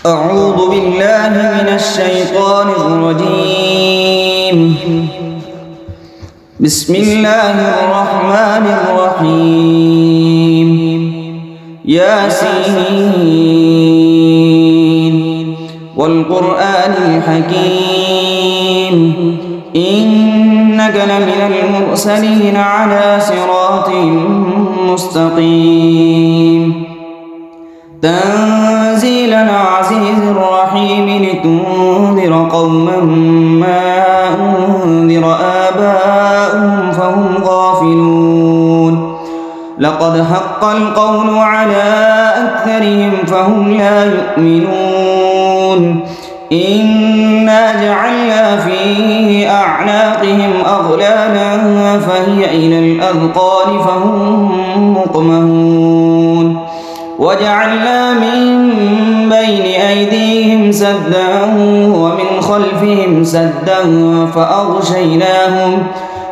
أعوذ بالله من الشيطان الرجيم. بسم الله الرحمن الرحيم. ياسين والقرآن الحكيم إنك لمن المرسلين على صراط مستقيم تنزيل العزيز الرحيم لتنذر قوما ما أنذر آباؤهم فهم غافلون لقد حق القول على أكثرهم فهم لا يؤمنون إنا جعلنا في أعناقهم أغلالا فهي إلى الأذقان فهم مقمحون وجعلنا من بين أيديهم سدا ومن خلفهم سدا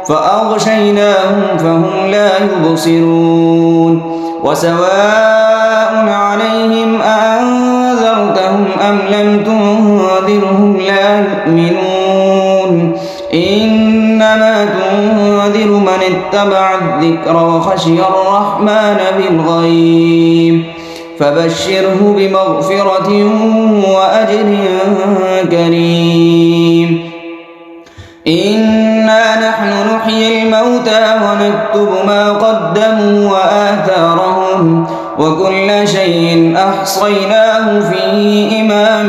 فأغشيناهم فهم لا يبصرون وسواء عليهم أأنذرتهم أم لم تنذرهم لا يؤمنون إنما تنذر من اتبع الذكر وخشي الرحمن بالغيب فبشره بمغفرة وأجر كريم إنا نحن نحيي الموتى ونكتب ما قدموا وآثارهم وكل شيء أحصيناه في إمام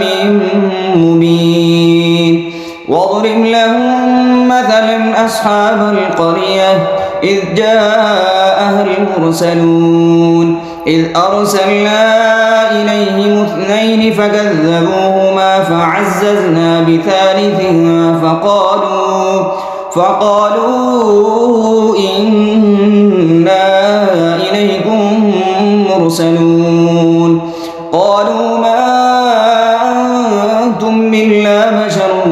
مبين واضرب لهم مثلا أصحاب القرية إذ جاءها المرسلون إذ أرسلنا إليهم اثنين فكذبوهما فعززنا بثالث فقالوا إنا إليكم مرسلون قالوا ما أنتم إلا بشر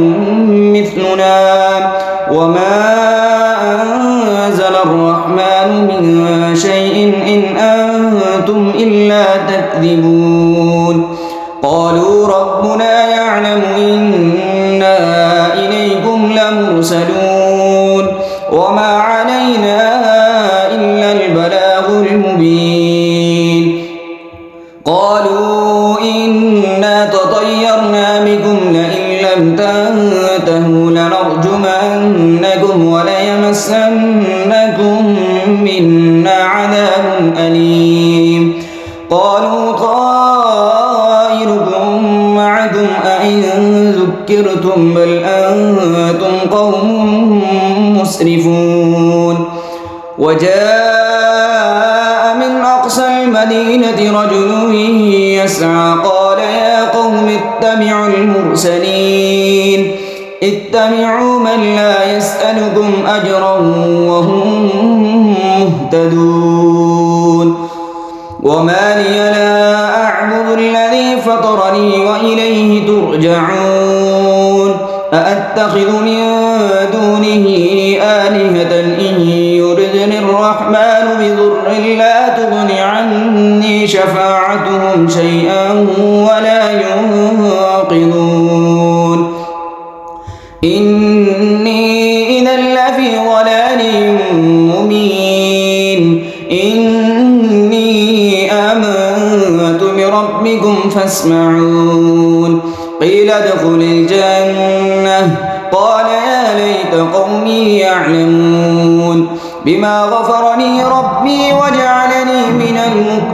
مثلنا وما أنزل الرحمن من شيء إن أنتم إلا تكذبون قالوا ربنا يعلم إنا إليكم لمرسلون وما علينا إلا البلاغ المبين قالوا إنا تطيرنا بكم لئن لم تنتهوا لنرجمنكم وليمسنكم منا عذاب أليم قالوا طائركم معكم أئن ذكرتم بل أنتم قوم مسرفون وجاء من أقصى المدينة رجل يسعى قال يا قوم اتبعوا المرسلين اتبعوا من لا يسألكم أجرا وهم مهتدون وما لي لا أعبد الذي فطرني وإليه ترجعون أأتخذ من دونه آلهة إن يردني الرحمن بضر لا تغن عني شفاعتهم شيئا ولا ينقذون إني إذا لفي ضلال مبين إني آمنت بربكم فاسمعون قيل ادخل الجنة قال يا ليت قومي يعلمون بما غفرني ربي وجعلني من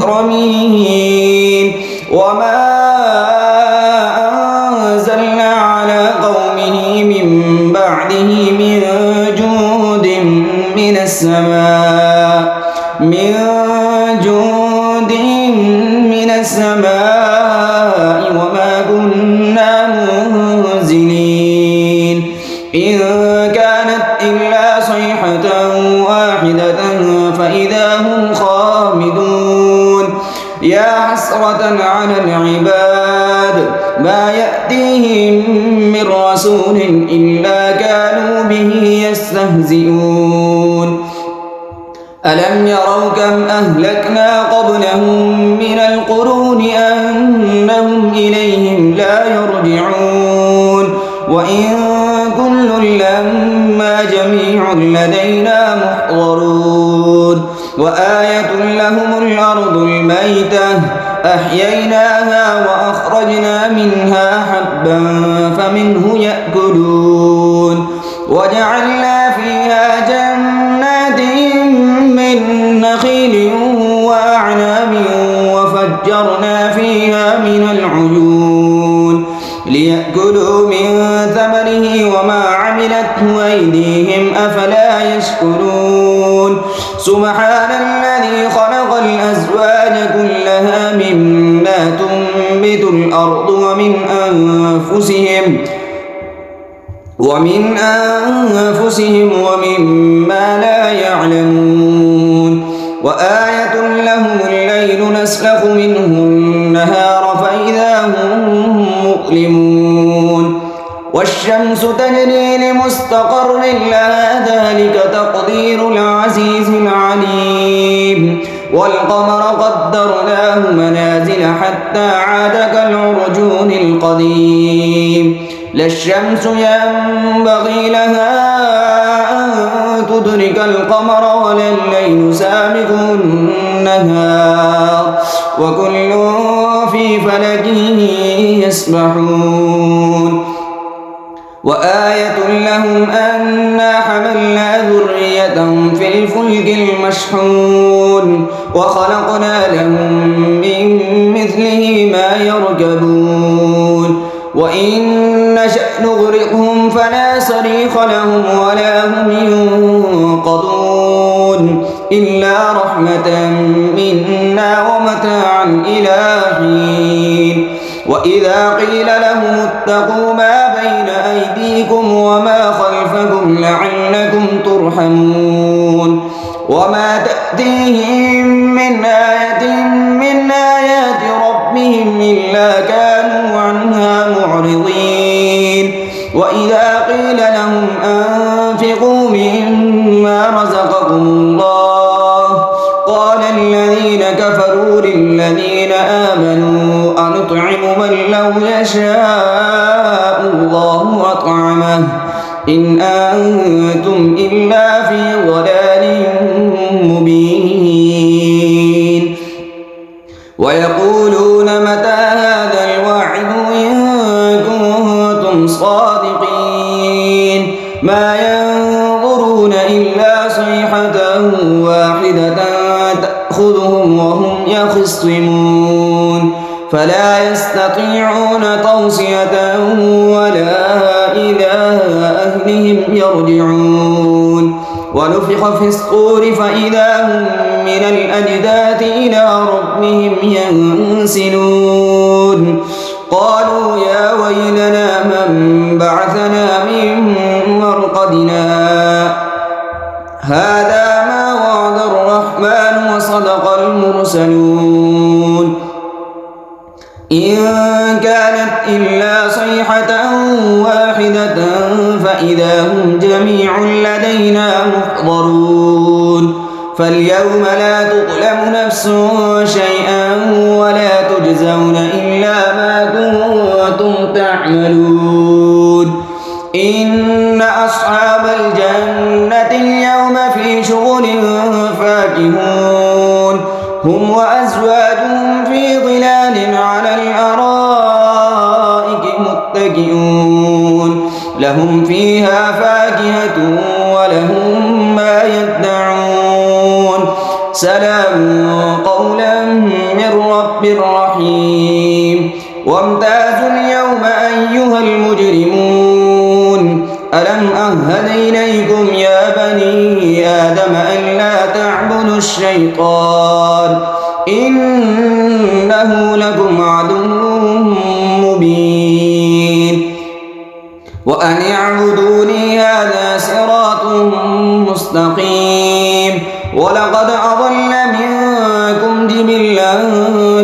المكرمين وما أنزلنا على قومه من بعده من جند من السماء وما كنا منزلين إن كانت إلا صيحة واحدة فإذا هم خامدون يا حسرة على العباد ما يأتيهم من رسول إلا كانوا به يستهزئون ألم يروا كم أهلكنا قبلهم من القرون أنهم إليهم لا يرجعون وإن كل لما جميع لدينا محضرون وآية لهم الأرض الميتة أحييناها وأخرجنا منها حبا فمنه يأكلون وجعلنا فيها جنات من نخيل وأعناب وفجرنا فيها من العيون ليأكلوا من ثمره وما عملته أيديهم أفلا يشكرون سبحان الذي خلق الأزواج كلها مما تنبت الأرض ومن أنفسهم ومما لا يعلمون وآية لهم الليل نسلخ منه النهار فإذا هم مظلمون والشمس تجري لمستقر لها ذلك تقدير العزيز العليم والقمر قدرناه منازل حتى عاد كالعرجون القديم لا الشمس ينبغي لها أن تدرك القمر ولا الليل سابق النهار وكل في فلك يسبحون وآية لهم أنا حملنا ذريتهم في الفلك المشحون وخلقنا لهم من مثله ما يركبون وإن نشأ نغرقهم فلا صريخ لهم ولا هم ينقذون إلا رحمة منا ومتاعا إلى حين وإذا قيل لهم اتقوا ما بين أيديكم وما خلفكم لعلكم ترحمون وما تأتيهم من آية من آيات ربهم إلا كانوا عنها معرضين وإذا قيل لهم أنفقوا مما رزقكم الله قال الذين كفروا للذين آمنوا أنطعم من لو يشاء الله أطعمه إن أنتم إلا في ضلال مبين ويقولون متى هذا الوعد إن كنتم صادقين ما ينظرون إلا صيحة واحدة تأخذهم وهم يخصمون فلا يستطيعون توصية ولا إلى أهلهم يرجعون ونفخ في الصور فإذا هم من الأجداث إلى ربهم ينسلون قالوا يا ويلنا من بعثنا من مرقدنا هذا ما وعد الرحمن وصدق المرسلون إن كانت إلا صيحة واحدة فإذا هم جميع لدينا محضرون فاليوم لا تظلم نفس شيئا ولا تجزون إلا ما كنتم تعملون إن أصحاب الجنة اليوم في شغل فاكهون هم وأزواجهم في ظلال على الأرائك متكئون لهم فيها فاكهة ولهم ما يدعون سلام قولا من رب رحيم وامتازوا اليوم أيها المجرمون ألم أهد إليكم يا بني آدم ألا تعبدوا الشيطان إنه لكم عدو مبين وأن اعبدوني هذا صراط مستقيم ولقد أضل منكم جبلا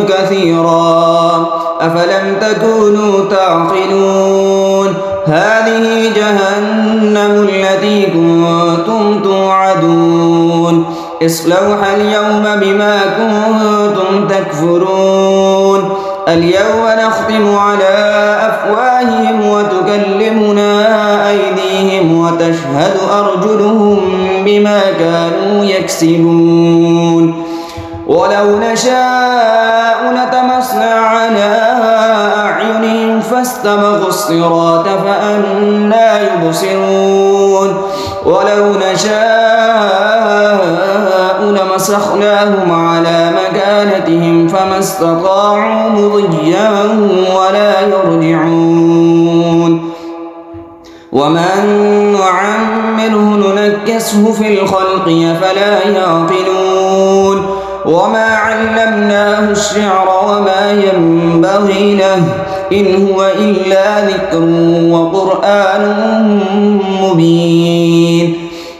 كثيرا أفلم تكونوا تعقلون هذه جهنم التي كنتم توعدون اصلوها اليوم بما كنتم تكفرون اليوم نختم على تشهد أرجلهم بما كانوا يكسبون ولو نشاء لطمسنا على أعينهم فاستبقوا الصراط فأنى يبصرون ولو نشاء لمسخناهم على مكانتهم فما استطاعوا مضيا ولا يرجعون ومن نعمره ننكسه في الخلق أفلا يعقلون وما علمناه الشعر وما ينبغي له إن هو إلا ذكر وقرآن مبين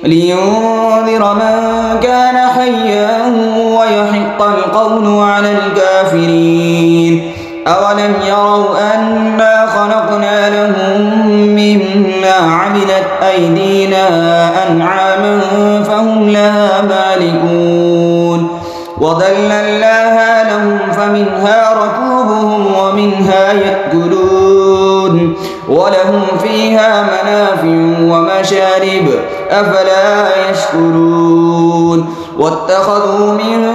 لينذر من كان حيا ويحق القول على الكافرين أولم يروا أنا خلقنا لهم مما عملت أيدينا أنعاما فهم لها مالكون وذللناها لهم فمنها ركوبهم ومنها يأكلون ولهم فيها منافع ومشارب أفلا يشكرون واتخذوا من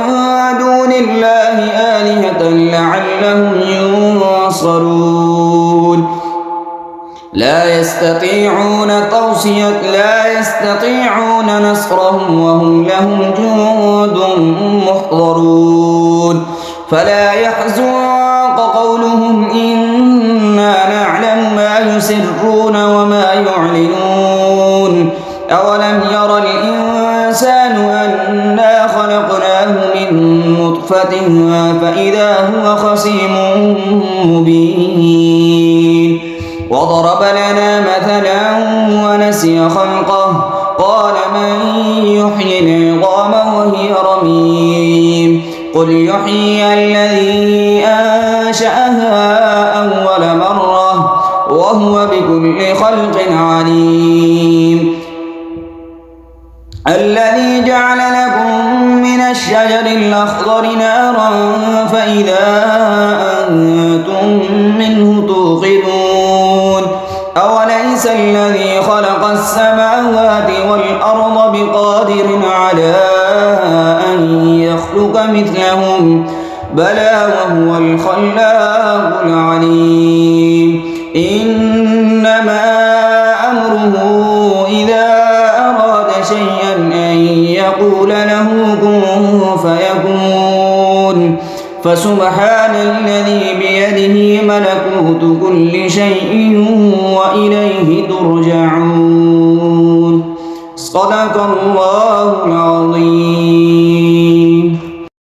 دون الله آلهة لعلهم ينصرون لا يستطيعون نصرهم وهم لهم جند محضرون فلا يحزنك قولهم إنا نعلم ما يسرون وما يعلنون أولم ير الإنسان أنا خلقناه من نطفة فإذا هو خصيم مبين وضرب لنا مثلا ونسي خلقه قال من يحيي العظام وهي رميم قل يحيي الذي أنشأها أول مرة وهو بكل خلق عليم الذي جعل لكم من الشجر الأخضر نارا فإذا أنتم منه توقدون أوليس الذي خلق السماوات والأرض بقادر على أن يخلق مثلهم بلى وهو الخلاق العليم إنما أمره إذا أراد شيئا أن يقول له كن فيكون فسبحان الذي بيده ملكوت كل شيء وإليه ترجعون صدق الله العظيم.